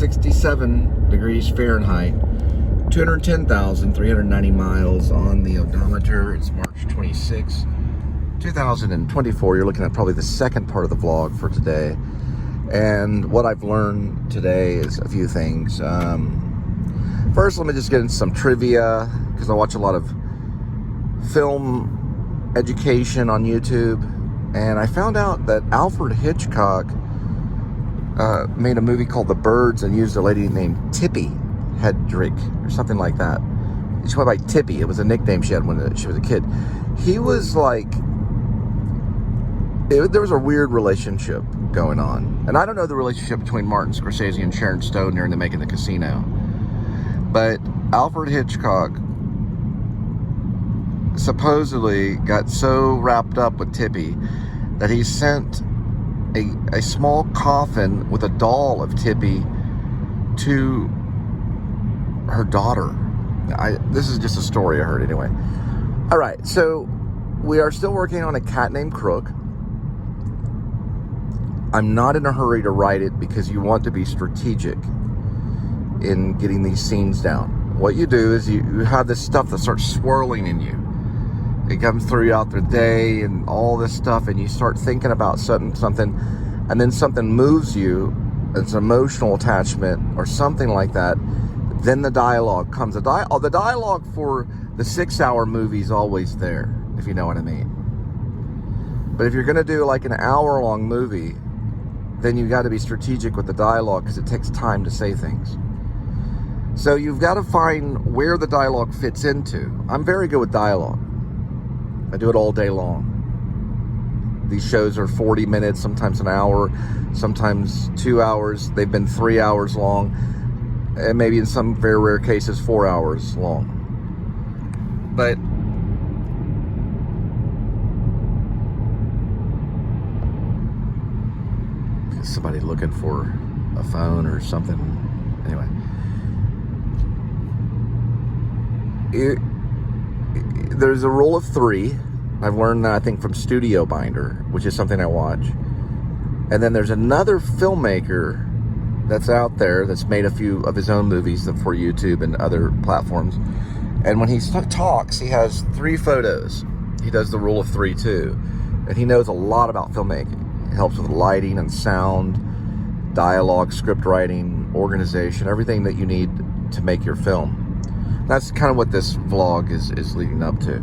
67 degrees Fahrenheit, 210,390 miles on the odometer. It's March 26, 2024. You're looking at probably the second part of the vlog for today. And what I've learned today is a few things. First, let me just get into some trivia, because I watch a lot of film education on YouTube. And I found out that Alfred Hitchcock made a movie called The Birds and used a lady named Tippi Hedrick or something like that. She went by Tippi. It was a nickname she had when she was a kid. He was like, there was a weird relationship going on. And I don't know the relationship between Martin Scorsese and Sharon Stone during the making of Casino. But Alfred Hitchcock supposedly got so wrapped up with Tippi that he sent a small coffin with a doll of Tippi to her daughter. This is just a story I heard anyway. All right, so we are still working on a cat named Crook. I'm not in a hurry to write it because you want to be strategic in getting these scenes down. What you do is you have this stuff that starts swirling in you. It comes throughout the day and all this stuff, and you start thinking about something, and then something moves you. It's an emotional attachment or something like that. Then the dialogue comes. The dialogue for the 6-hour movie is always there, if you know what I mean. But if you're going to do like an hour-long movie, then you got to be strategic with the dialogue, because it takes time to say things. So you've got to find where the dialogue fits into. I'm very good with dialogue. I do it all day long. These shows are 40 minutes, sometimes an hour, sometimes 2 hours. They've been 3 hours long, and maybe in some very rare cases 4 hours long. But somebody looking for a phone or something. Anyway, there's a rule of 3. I've learned that, I think, from Studio Binder, which is something I watch. And then there's another filmmaker that's out there that's made a few of his own movies for YouTube and other platforms. And when he talks, he has 3 photos. He does the rule of 3 too. And he knows a lot about filmmaking. It helps with lighting and sound, dialogue, script writing, organization, everything that you need to make your film. That's kind of what this vlog is leading up to.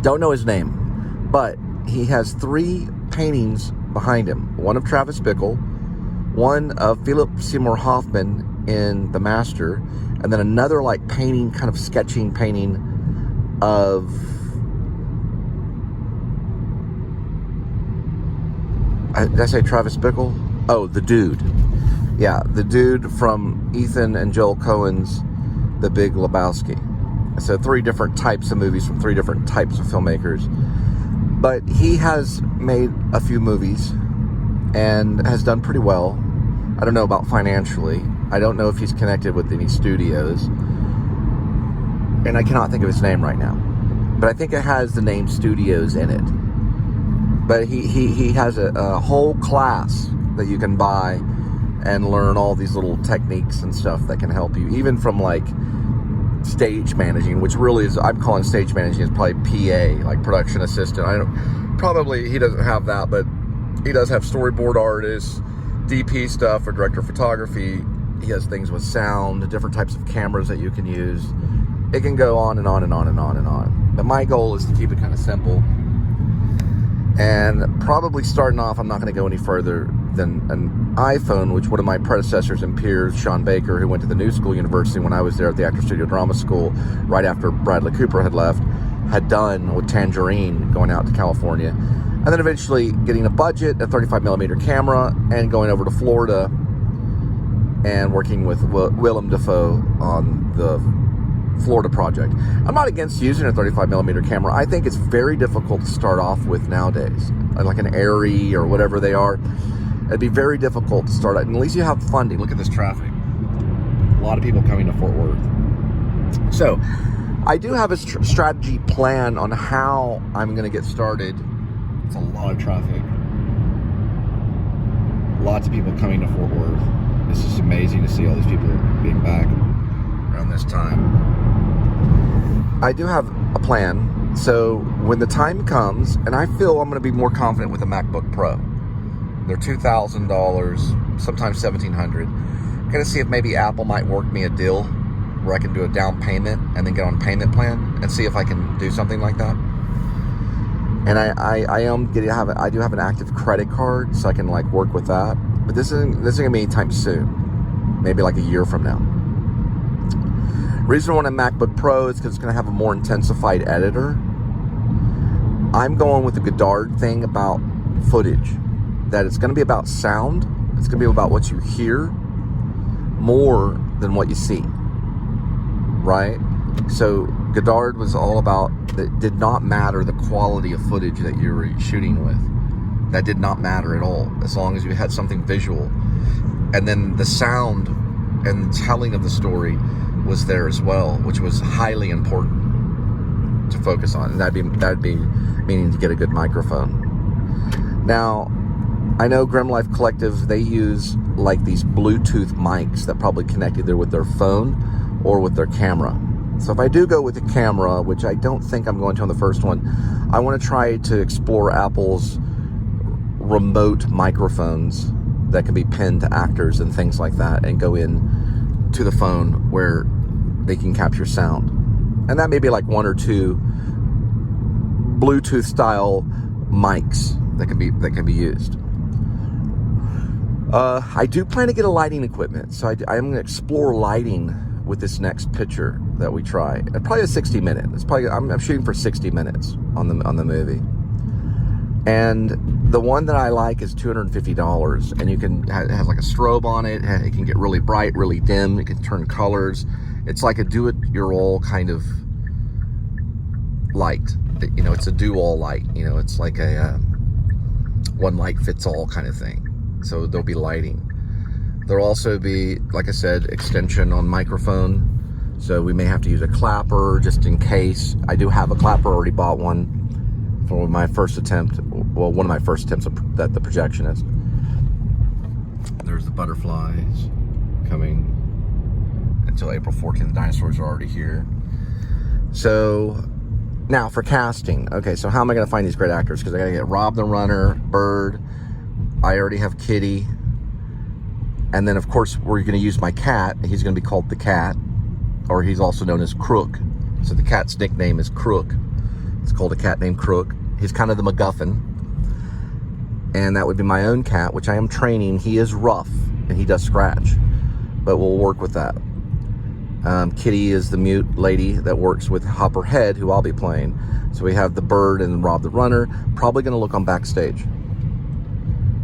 Don't know his name, but he has 3 paintings behind him. One of Travis Bickle, one of Philip Seymour Hoffman in The Master, and then another like painting, kind of sketching painting of did I say Travis Bickle? Oh, the dude. Yeah, the dude from Ethan and Joel Coen's The Big Lebowski. So 3 different types of movies from 3 different types of filmmakers. But he has made a few movies and has done pretty well. I don't know about financially. I don't know if he's connected with any studios. And I cannot think of his name right now. But I think it has the name Studios in it. But he has a whole class that you can buy and learn all these little techniques and stuff that can help you. Even from like stage managing, which really is, I'm calling stage managing is probably PA, like production assistant. Probably he doesn't have that, but he does have storyboard artists, DP stuff, or director of photography. He has things with sound, different types of cameras that you can use. It can go on and on and on and on and on. But my goal is to keep it kind of simple. And probably starting off, I'm not going to go any further than an iPhone, which one of my predecessors and peers, Sean Baker, who went to the New School University when I was there at the Actor Studio Drama School, right after Bradley Cooper had left, had done with Tangerine, going out to California. And then eventually getting a budget, a 35mm camera, and going over to Florida and working with Willem Dafoe on the Florida project. I'm not against using a 35mm camera. I think it's very difficult to start off with nowadays. Like an Arri or whatever they are. It'd be very difficult to start out. And at least you have funding. Look at this traffic. A lot of people coming to Fort Worth. So, I do have a strategy plan on how I'm going to get started. It's a lot of traffic. Lots of people coming to Fort Worth. It's just amazing to see all these people being back around this time. I do have a plan. So when the time comes, and I feel I'm going to be more confident with a MacBook Pro. They're $2,000, sometimes $1,700. I'm going to see if maybe Apple might work me a deal where I can do a down payment and then get on payment plan and see if I can do something like that. And I do have an active credit card, so I can like work with that. But this isn't gonna be anytime soon. Maybe like a year from now. Reason I want a MacBook Pro is because it's gonna have a more intensified editor. I'm going with the Goddard thing about footage. That it's gonna be about sound. It's gonna be about what you hear more than what you see. Right? So Goddard was all about, that did not matter the quality of footage that you were shooting with. That did not matter at all, as long as you had something visual. And then the sound and telling of the story was there as well, which was highly important to focus on. And that'd be meaning to get a good microphone. Now, I know Grim Life Collective, they use like these Bluetooth mics that probably connect either with their phone or with their camera. So if I do go with the camera, which I don't think I'm going to on the first one, I want to try to explore Apple's remote microphones that can be pinned to actors and things like that, and go in to the phone where they can capture sound. And that may be like one or two Bluetooth style mics that can be used. I do plan to get a lighting equipment, so I'm going to explore lighting with this next picture that we try. Probably a 60-minute. It's probably I'm shooting for 60 minutes on the movie. And the one that I like is $250, and you can it has like a strobe on it. It can get really bright, really dim. It can turn colors. It's like a do-it-your-all kind of light. You know, it's a do-all light. You know, it's like a one light fits all kind of thing. So there'll be lighting. There'll also be, like I said, extension on microphone. So we may have to use a clapper just in case. I do have a clapper, already bought one for my first attempt. Well, one of my first attempts that the projectionist. There's the butterflies coming until April 14th. The dinosaurs are already here. So now for casting. Okay, so how am I going to find these great actors? Because I got to get Rob the Runner, Bird. I already have Kitty. And then, of course, we're going to use my cat. He's going to be called the Cat, or he's also known as Crook. So the cat's nickname is Crook. It's called a cat named Crook. He's kind of the MacGuffin. And that would be my own cat, which I am training. He is rough, and he does scratch, but we'll work with that. Kitty is the mute lady that works with Hopper Head, who I'll be playing. So we have the Bird and Rob the Runner. Probably going to look on Backstage.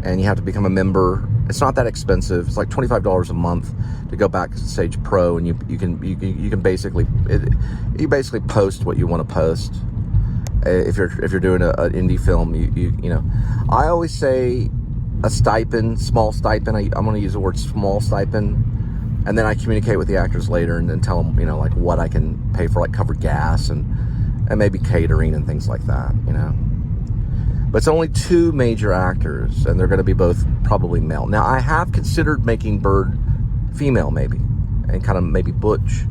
And you have to become a member. It's not that expensive. It's like $25 a month to go Backstage Pro, and you can basically post what you want to post. If you're doing an indie film, you know, I always say a stipend, small stipend. I'm going to use the word small stipend, and then I communicate with the actors later and tell them, you know, like what I can pay for, like covered gas and maybe catering and things like that, you know. But it's only 2 major actors, and they're going to be both probably male. Now, I have considered making Bird female, maybe, and kind of maybe butch.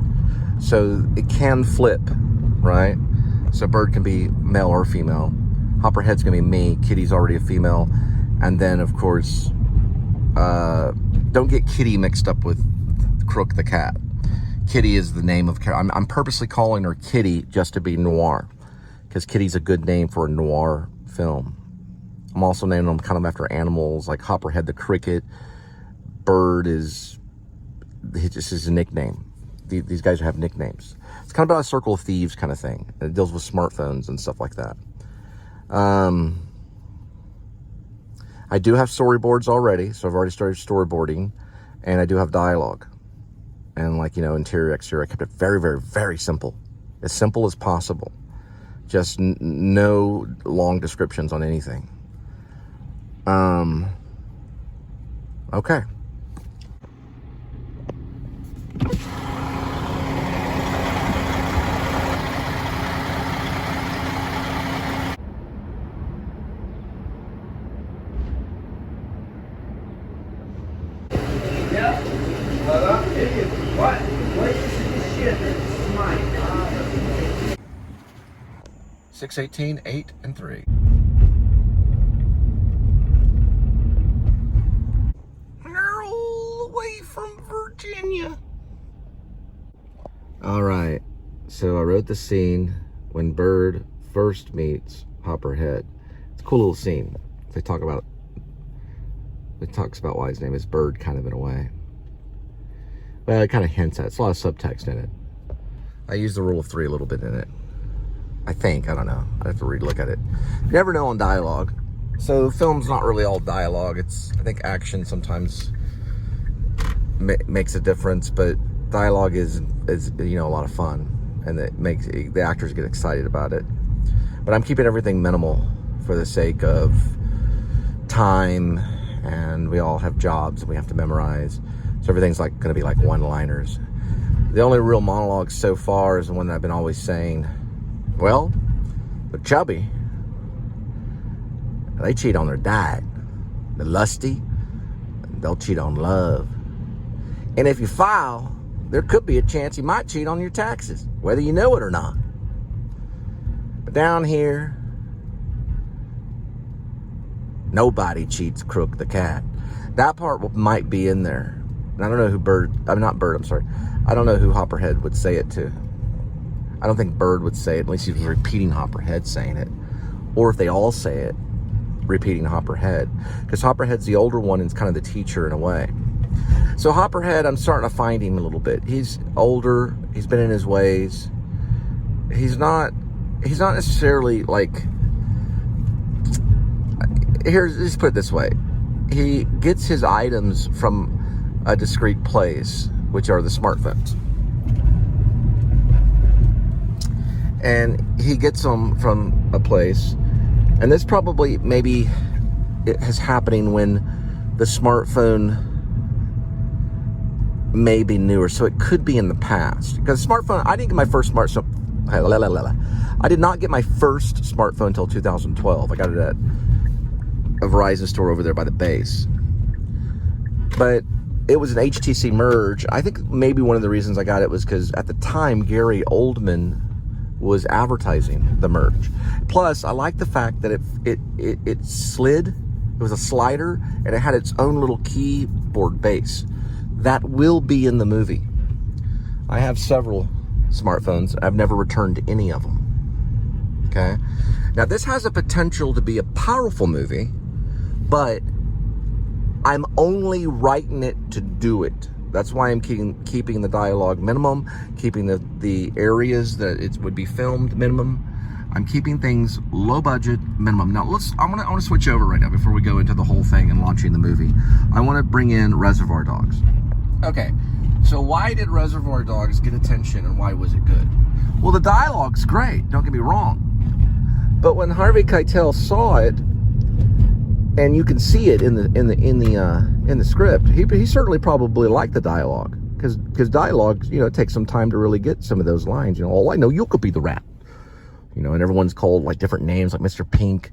So it can flip, right? So Bird can be male or female. Hopperhead's going to be me. Kitty's already a female. And then, of course, don't get Kitty mixed up with Crook the Cat. Kitty is the name of character. I'm purposely calling her Kitty just to be noir, because Kitty's a good name for a noir film. I'm also naming them kind of after animals, like Hopperhead the cricket. Bird is just his nickname. These guys have nicknames. It's kind of about a circle of thieves kind of thing. And it deals with smartphones and stuff like that. I do have storyboards already, so I've already started storyboarding, and I do have dialogue. And like, you know, interior, exterior, I kept it very, very, very simple. As simple as possible. Just no long descriptions on anything. Okay. What? What is this shit? It's mine. 6:18, 8, and 3. All the way from Virginia. All right. So I wrote the scene when Bird first meets Hopperhead. It's a cool little scene. They talk about. It talks about why his name is Bird, kind of in a way. Well, it kind of hints at it. It's a lot of subtext in it. I use the rule of 3 a little bit in it. I think. I don't know. I have to look at it. You never know on dialogue. So film's not really all dialogue. It's, I think, action sometimes makes a difference, but dialogue is you know, a lot of fun, and it makes the actors get excited about it. But I'm keeping everything minimal for the sake of time, and we all have jobs and we have to memorize. So everything's like going to be like one-liners. The only real monologue so far is the one that I've been always saying. Well, the chubby, they cheat on their diet. The lusty, they'll cheat on love. And if you file, there could be a chance you might cheat on your taxes, whether you know it or not. But down here, nobody cheats Crook the cat. That part might be in there. And I don't know who I don't know who Hopperhead would say it to. I don't think Bird would say it, unless he was repeating Hopperhead saying it. Or if they all say it, repeating Hopperhead. Because Hopperhead's the older one and is kind of the teacher in a way. So Hopperhead, I'm starting to find him a little bit. He's older. He's been in his ways. He's not necessarily like... Let's put it this way. He gets his items from a discrete place, which are the smartphones. And he gets them from a place, and this probably maybe it is happening when the smartphone may be newer, so it could be in the past. Because smartphone, I didn't get my first I did not get my first smartphone until 2012. I got it at a Verizon store over there by the base. But it was an HTC Merge. I think maybe one of the reasons I got it was because at the time Gary Oldman was advertising the Merge. Plus, I like the fact that it slid. It was a slider, and it had its own little keyboard base. That will be in the movie. I have several smartphones. I've never returned any of them. Okay? Now, this has a potential to be a powerful movie, but I'm only writing it to do it. That's why I'm keeping the dialogue minimum, keeping the areas that it would be filmed minimum. I'm keeping things low budget, minimum. Now I want to switch over right now before we go into the whole thing and launching the movie. I want to bring in Reservoir Dogs. Okay, so why did Reservoir Dogs get attention and why was it good? Well, the dialogue's great. Don't get me wrong. But when Harvey Keitel saw it, and you can see it in the script, he certainly probably liked the dialogue, because dialogue, you know, it takes some time to really get some of those lines. You know, oh, I know you could be the rat. You know, and everyone's called like different names, like Mr. Pink,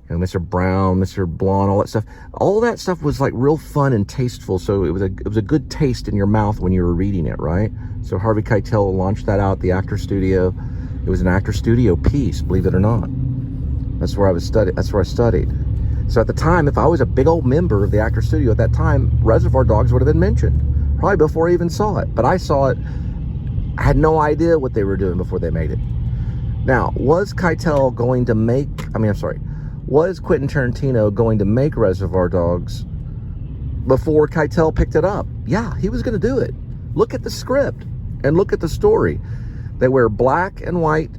you know, Mr. Brown, Mr. Blonde, all that stuff. All that stuff was like real fun and tasteful. So it was a good taste in your mouth when you were reading it, right? So Harvey Keitel launched that out at the Actor Studio. It was an Actor Studio piece, believe it or not. That's where I studied. So at the time, if I was a big old member of the Actor Studio at that time, Reservoir Dogs would have been mentioned, probably before I even saw it. But I saw it. I had no idea what they were doing before they made it. Now, was Quentin Tarantino going to make Reservoir Dogs before Keitel picked it up? Yeah, he was going to do it. Look at the script and look at the story. They wear black and white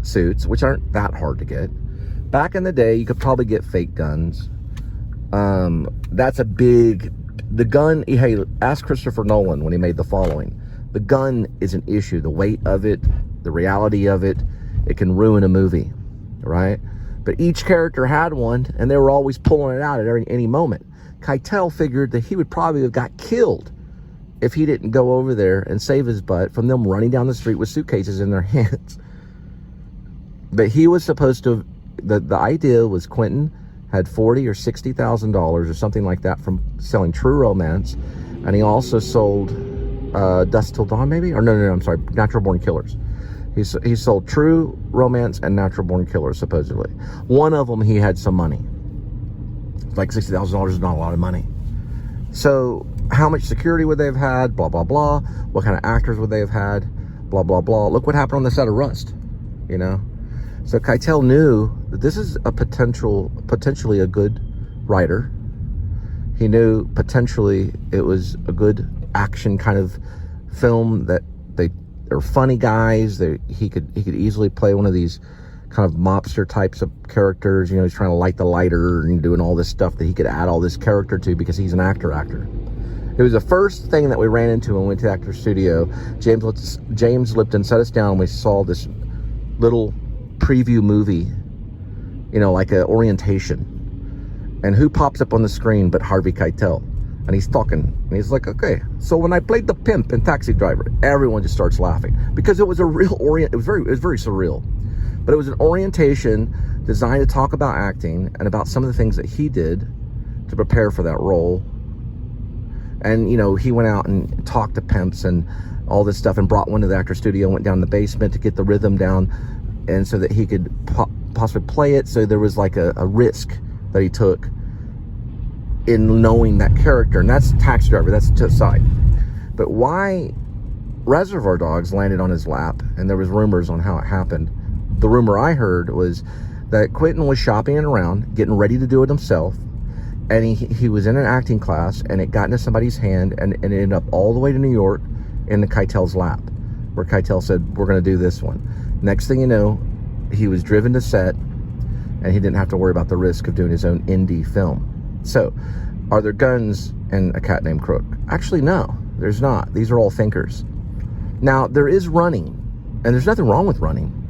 suits, which aren't that hard to get. Back in the day, you could probably get fake guns. That's a big... The gun... Hey, ask Christopher Nolan when he made The Following. The gun is an issue. The weight of it, the reality of it, it can ruin a movie, right? But each character had one, and they were always pulling it out at any moment. Keitel figured that he would probably have got killed if he didn't go over there and save his butt from them running down the street with suitcases in their hands. But he was supposed to... The idea was Quentin had $40,000 or $60,000 or something like that from selling True Romance, and he also sold Dusk Till Dawn, maybe? Or no, I'm sorry, Natural Born Killers. He sold True Romance and Natural Born Killers, supposedly. One of them, he had some money. Like $60,000 is not a lot of money. So how much security would they have had? Blah, blah, blah. What kind of actors would they have had? Blah, blah, blah. Look what happened on the set of Rust, you know? So Keitel knew that this is a potentially a good writer. He knew potentially it was a good action kind of film, that they're funny guys. He could easily play one of these kind of mobster types of characters. You know, he's trying to light the lighter and doing all this stuff that he could add all this character to because he's an actor. It was the first thing that we ran into when we went to the actor studio. James Lipton set us down and we saw this little preview movie, you know, like a orientation. And who pops up on the screen but Harvey Keitel? And he's talking, and he's like, okay, so when I played the pimp in Taxi Driver, everyone just starts laughing because it was a real it was very surreal. But it was an orientation designed to talk about acting and about some of the things that he did to prepare for that role. And, you know, he went out and talked to pimps and all this stuff and brought one to the actor studio, went down in the basement to get the rhythm down, and so that he could possibly play it. So there was like a risk that he took in knowing that character, and that's Taxi Driver, that's to the side. But why Reservoir Dogs landed on his lap, and there was rumors on how it happened. The rumor I heard was that Quentin was shopping around, getting ready to do it himself, and he was in an acting class, and it got into somebody's hand, and it ended up all the way to New York in the Keitel's lap, where Keitel said, we're going to do this one. Next thing you know, he was driven to set, and he didn't have to worry about the risk of doing his own indie film. So, are there guns in A Cat Named Crook? Actually, no, there's not. These are all thinkers. Now, there is running, and there's nothing wrong with running.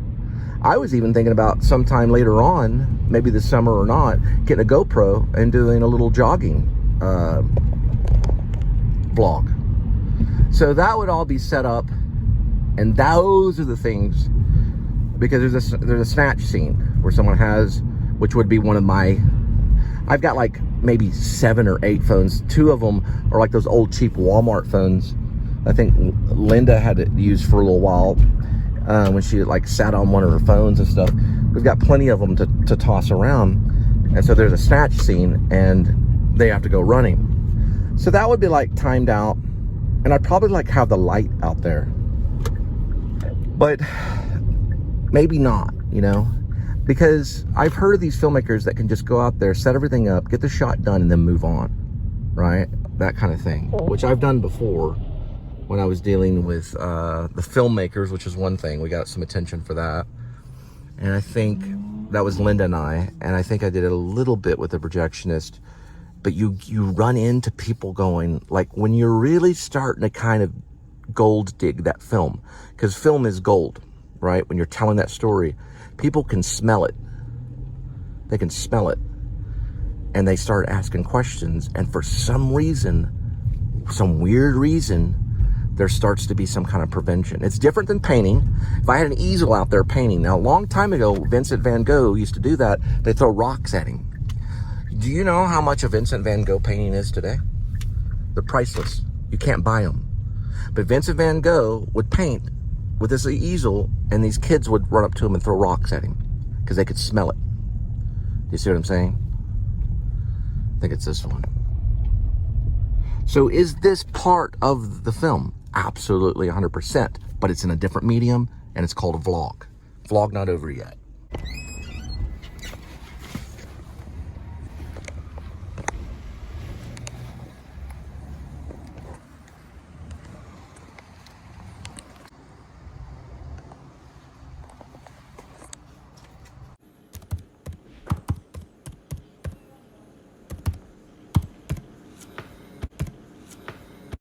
I was even thinking about sometime later on, maybe this summer or not, getting a GoPro and doing a little jogging vlog. So that would all be set up, and those are the things, because there's a snatch scene where someone has, which would be one of my, I've got like maybe 7 or 8 phones. 2 of them are like those old cheap Walmart phones. I think Linda had it used for a little while when she like sat on one of her phones and stuff. We've got plenty of them to toss around. And so there's a snatch scene and they have to go running. So that would be like timed out. And I'd probably like have the light out there. But maybe not, you know? Because I've heard of these filmmakers that can just go out there, set everything up, get the shot done, and then move on, right? That kind of thing, which I've done before when I was dealing with the filmmakers, which is one thing. We got some attention for that. And I think that was Linda and I think I did it a little bit with the projectionist. But you run into people going, like when you're really starting to kind of gold dig that film, because film is gold, right? When you're telling that story, people can smell it. They can smell it. And they start asking questions. And for some reason, some weird reason, there starts to be some kind of prevention. It's different than painting. If I had an easel out there painting, now a long time ago, Vincent van Gogh used to do that. They throw rocks at him. Do you know how much a Vincent van Gogh painting is today? They're priceless. You can't buy them. But Vincent van Gogh would paint with this easel, and these kids would run up to him and throw rocks at him because they could smell it. Do you see what I'm saying? I think it's this one. So is this part of the film? Absolutely 100%, but it's in a different medium, and it's called a vlog. Vlog not over yet.